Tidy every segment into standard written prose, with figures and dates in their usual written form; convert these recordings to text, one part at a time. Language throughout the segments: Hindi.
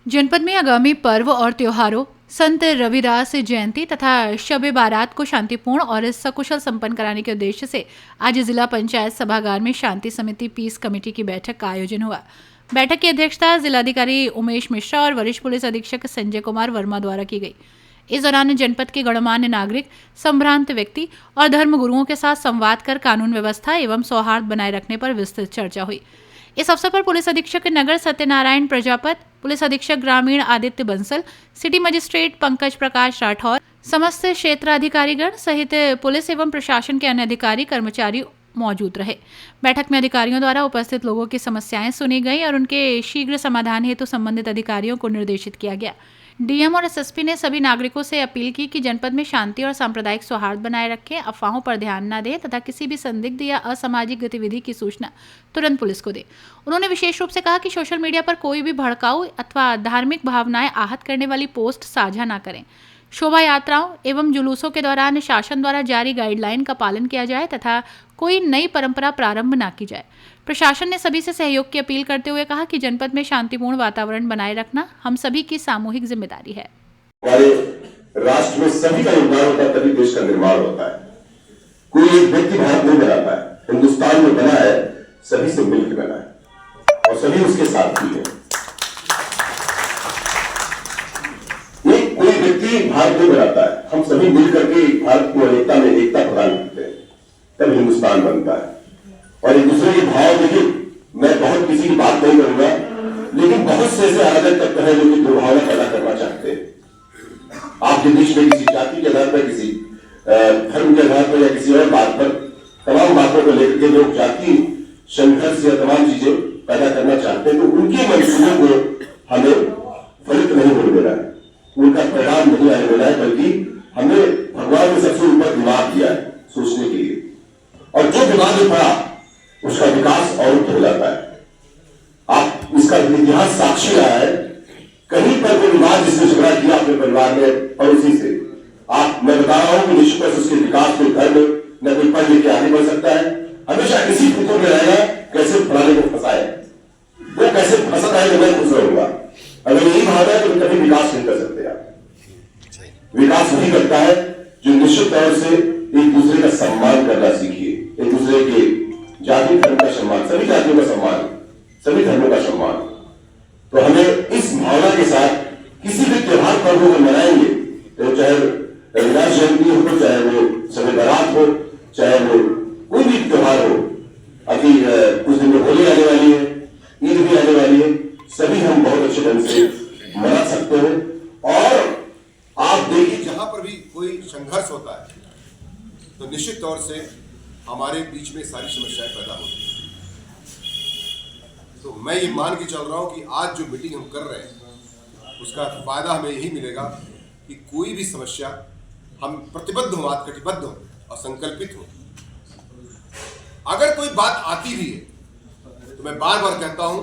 जनपद में आगामी पर्व और त्योहारों, संत रविदास जयंती तथा शब बारात को शांतिपूर्ण और सकुशल संपन्न कराने के उद्देश्य से आज जिला पंचायत सभागार में शांति समिति पीस कमेटी की बैठक का आयोजन हुआ। बैठक की अध्यक्षता जिलाधिकारी उमेश मिश्रा और वरिष्ठ पुलिस अधीक्षक संजय कुमार वर्मा द्वारा की गई। इस दौरान जनपद के गणमान्य नागरिक, संभ्रांत व्यक्ति और धर्म गुरुओं के साथ संवाद कर कानून व्यवस्था एवं सौहार्द बनाए रखने पर विस्तृत चर्चा हुई। इस अवसर पर पुलिस अधीक्षक नगर सत्यनारायण प्रजापत, पुलिस अधीक्षक ग्रामीण आदित्य बंसल, सिटी मजिस्ट्रेट पंकज प्रकाश राठौर, समस्त क्षेत्राधिकारीगण सहित पुलिस एवं प्रशासन के अन्य अधिकारी कर्मचारी मौजूद रहे। बैठक में अधिकारियों द्वारा उपस्थित लोगों की समस्याएं सुनी गई और उनके शीघ्र समाधान हेतु संबंधित अधिकारियों को निर्देशित किया गया। डीएम और एसएसपी ने सभी नागरिकों से अपील की कि जनपद में शांति और सांप्रदायिक सौहार्द बनाए रखें, अफवाहों पर ध्यान न दें तथा किसी भी संदिग्ध या असामाजिक गतिविधि की सूचना तुरंत पुलिस को दें। उन्होंने विशेष रूप से कहा कि सोशल मीडिया पर कोई भी भड़काऊ अथवा धार्मिक भावनाएं आहत करने वाली पोस्ट साझा न करें। शोभा यात्राओं एवं जुलूसों के दौरान शासन द्वारा जारी गाइडलाइन का पालन किया जाए तथा कोई नई परंपरा प्रारंभ न की जाए। प्रशासन ने सभी से सहयोग की अपील करते हुए कहा कि जनपद में शांतिपूर्ण वातावरण बनाए रखना हम सभी की सामूहिक जिम्मेदारी है। हमारे राष्ट्र में सभी का योगदान होता है, तभी देश का निर्माण होता है। कोई एक व्यक्ति भारत नहीं बनाता है, हिंदुस्तान में बना है, सभी से मिलकर बना है और सभी उसके साथ भी है। कोई व्यक्ति भारत नहीं बनाता है, हम सभी मिलकर के भारत को एकता में एकता प्रदान करते हैं, तब हिंदुस्तान बनता है। और एक दूसरे के भाव देखिए, मैं बहुत किसी की बात नहीं करूंगा, लेकिन बहुत से ऐसे अराजक तत्व हैं जो कि दुर्भावना पैदा करना चाहते हैं। आपके बीच में किसी जाति के आधार पर, किसी धर्म के आधार पर या किसी और बात पर, तमाम बातों को लेकर के लोग जाति संघर्ष या तमाम चीजें पैदा करना चाहते हैं, तो उनके मंसूबों को हमें फलित नहीं होने देना है, उनका परिणाम नहीं आने देना है, बल्कि हमें भगवान ने सबसे ऊपर दिमाग दिया है सोचने के लिए, और जो दिमाग में पड़ा उसका विकास और हो जाता है। आप इसका इतिहास साक्षी रहा है, कहीं पर कोई विवाद जिसने झगड़ा किया अपने परिवार में पड़ोसी से, मैं बता रहा हूं कि निश्चित उसके विकास में घर में न कोई पढ़ लिख के आगे बढ़ सकता है, हमेशा किसी फिक्र में रहेगा कैसे फलाने को फंसाए, वो कैसे फंसता है, मैं खुश रहूंगा। अगर यही भावना है तो कभी विकास नहीं कर सकते। आप विकास वही करता है जो निश्चित तौर से एक दूसरे का सम्मान करना सीखिए, एक दूसरे के जाति धर्म का सम्मान, सभी जातियों का सम्मान, सभी धर्मों का सम्मान। तो हमें इस भावना के साथ किसी भी त्योहार पर्व को मनाएंगे, तो चाहे रविदास जयंती हो, चाहे वो शब बारात हो, चाहे वो कोई भी त्योहार हो। अभी कुछ दिन में होली आने वाली है, ईद भी आने वाली है, सभी हम बहुत अच्छे ढंग से मना सकते हैं। और आप देखिए, जहां पर भी कोई संघर्ष होता है तो निश्चित तौर से हमारे बीच में सारी समस्याएं पैदा होती हैं। तो मैं ये मान के चल रहा हूं कि आज जो मीटिंग हम कर रहे हैं उसका फायदा हमें यही मिलेगा कि कोई भी समस्या हम प्रतिबद्ध हो, कटिबद्ध हो और संकल्पित हो। अगर कोई बात आती भी है तो मैं बार बार कहता हूं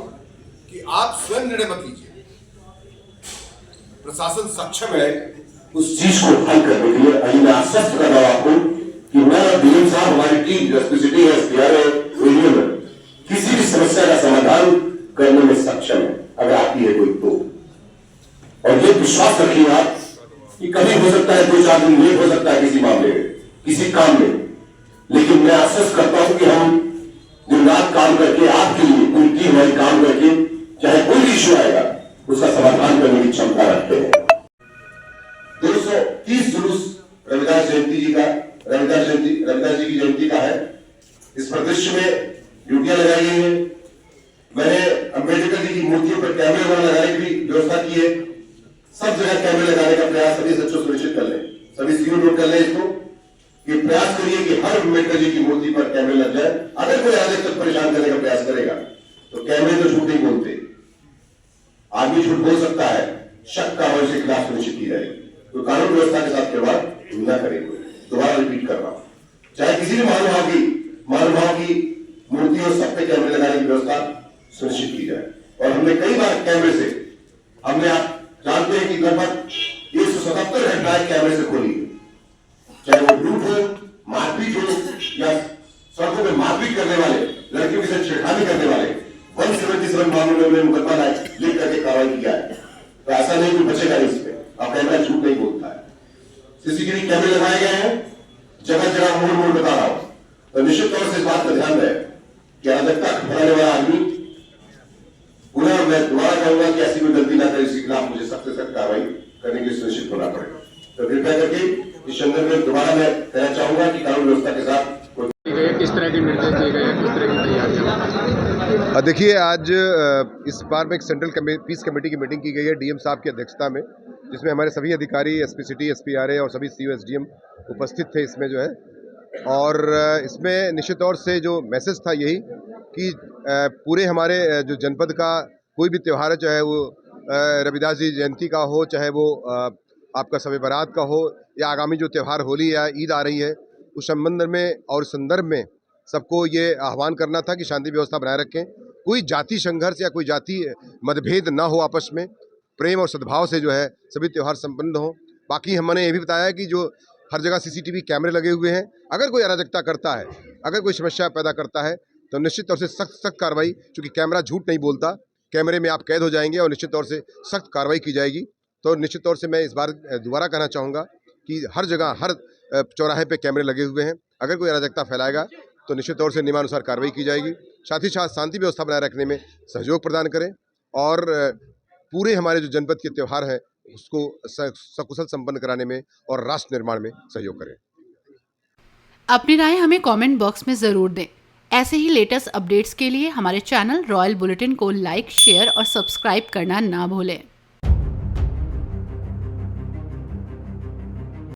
कि आप स्वयं निर्णय मत लीजिए, प्रशासन सक्षम है उस चीज को हल करने के लिए। मैं आश्वस्त कर रहा हूं आपको कि मैं डीएम साहब, हमारी टीम जो सिटी है, एरिया में किसी भी समस्या का समाधान करने में सक्षम है, अगर आती है कोई तो। और ये विश्वास रखिए आप कि कभी हो सकता है 2-4 दिन लेट हो सकता है किसी मामले में, किसी काम में, लेकिन मैं आश्वस्त करता हूं कि हम दिन रात काम करके आपके लिए पूरी टीम हमारी काम करके, चाहे कोई भी इश्यू आएगा उसका समाधान करने की क्षमता रखते हैं। 230 जुलूस रविदास जयंती जी का, रविदास जी की जयंती का है। इस परिदृश्य में ड्यूटियां लगाई गई है। मैंने अम्बेडकर जी की मूर्तियों पर कैमरे लगाने की भी व्यवस्था की है। सब जगह कैमरे लगाने का प्रयास सभी सच्चों सुनिश्चित कर लें, सभी सीओ नोट कर लें इसको, कि प्रयास करिए कि हर अम्बेडकर जी की मूर्ति पर कैमरे लग जाए। अगर कोई आगे तक परेशान करने का प्रयास करेगा तो कैमरे तो झूठ नहीं बोलते, आदमी झूठ बोल सकता है, शक का और इसके खिलाफ सुनिश्चित की जाएगी। तो कानून व्यवस्था के साथ खिलवाड़ न करेंगे। दोबारा रिपीट कर रहा हूं, चाहे किसी भी महानुभाव की मूर्ति और सब पे कैमरे लगाने की व्यवस्था सुनिश्चित की जाए। और हमने कई बार कैमरे से, हमने आप जानते हैं कि लगभग 177 घटनाएं कैमरे से खोली, चाहे वो लूट हो, मारपीट हो, या सड़कों में मारपीट करने वाले, लड़कियों के साथ छेड़खानी करने वाले 177 मामलों में मुकदमा लिख करके कार्रवाई किया है। तो ऐसा नहीं कि बचेगा इसमें। अब कैमरा झूठ नहीं बोलता है। सीसीटीवी कैमरे लगाए गए हैं, जगह जगह मोड़ मोड़ बता रहा हूं। तो निश्चित तौर से इस बात का ध्यान रहे कि अराजकता फैलाने वाला आदमी, पुनः मैं दोबारा कहूंगा कि ऐसी कोई गलती ना करे, इसके खिलाफ मुझे सख्त से सख्त कार्रवाई करने के लिए सुनिश्चित होना पड़ेगा। तो कृपया करके इस संदर्भ में दोबारा मैं कहना चाहूंगा कि कानून व्यवस्था के साथ किस तरह के निर्देश दिए गए, किस तरह की तैयारियां? देखिए, आज इस बार में एक सेंट्रल पीस कमेटी की मीटिंग की गई है डीएम साहब की अध्यक्षता में, जिसमें हमारे सभी अधिकारी एसपी सिटी, एसपीआरए और सभी सीओ एसडीएम उपस्थित थे इसमें जो है। और इसमें निश्चित तौर से जो मैसेज था यही कि पूरे हमारे जो जनपद का कोई भी त्यौहार है, चाहे वो रविदास जी जयंती का हो, चाहे वो आपका शब बारात का हो, या आगामी जो त्यौहार होली या ईद आ रही है, उस संबंध में और संदर्भ में सबको ये आह्वान करना था कि शांति व्यवस्था बनाए रखें। कोई जाति संघर्ष या कोई जाति मतभेद ना हो, आपस में प्रेम और सद्भाव से जो है सभी त्यौहार संपन्न हो। बाकी हमने ये भी बताया कि जो हर जगह सीसीटीवी कैमरे लगे हुए हैं, अगर कोई अराजकता करता है, अगर कोई समस्या पैदा करता है, तो निश्चित तौर से सख्त कार्रवाई, चूँकि कैमरा झूठ नहीं बोलता, कैमरे में आप कैद हो जाएंगे और निश्चित तौर से सख्त कार्रवाई की जाएगी। तो निश्चित तौर से मैं इस बार दोबारा कहना चाहूँगा कि हर जगह, हर चौराहे पे कैमरे लगे हुए हैं। अगर कोई अराजकता फैलाएगा तो निश्चित तौर से नियमानुसार कार्रवाई की जाएगी। साथ ही साथ शांति व्यवस्था बनाए रखने में सहयोग प्रदान करें और पूरे हमारे जो जनपद के त्यौहार हैं उसको सकुशल संपन्न कराने में और राष्ट्र निर्माण में सहयोग करें। अपनी राय हमें कमेंट बॉक्स में ज़रूर दें। ऐसे ही लेटेस्ट अपडेट्स के लिए हमारे चैनल रॉयल बुलेटिन को लाइक, शेयर और सब्सक्राइब करना ना भूलें।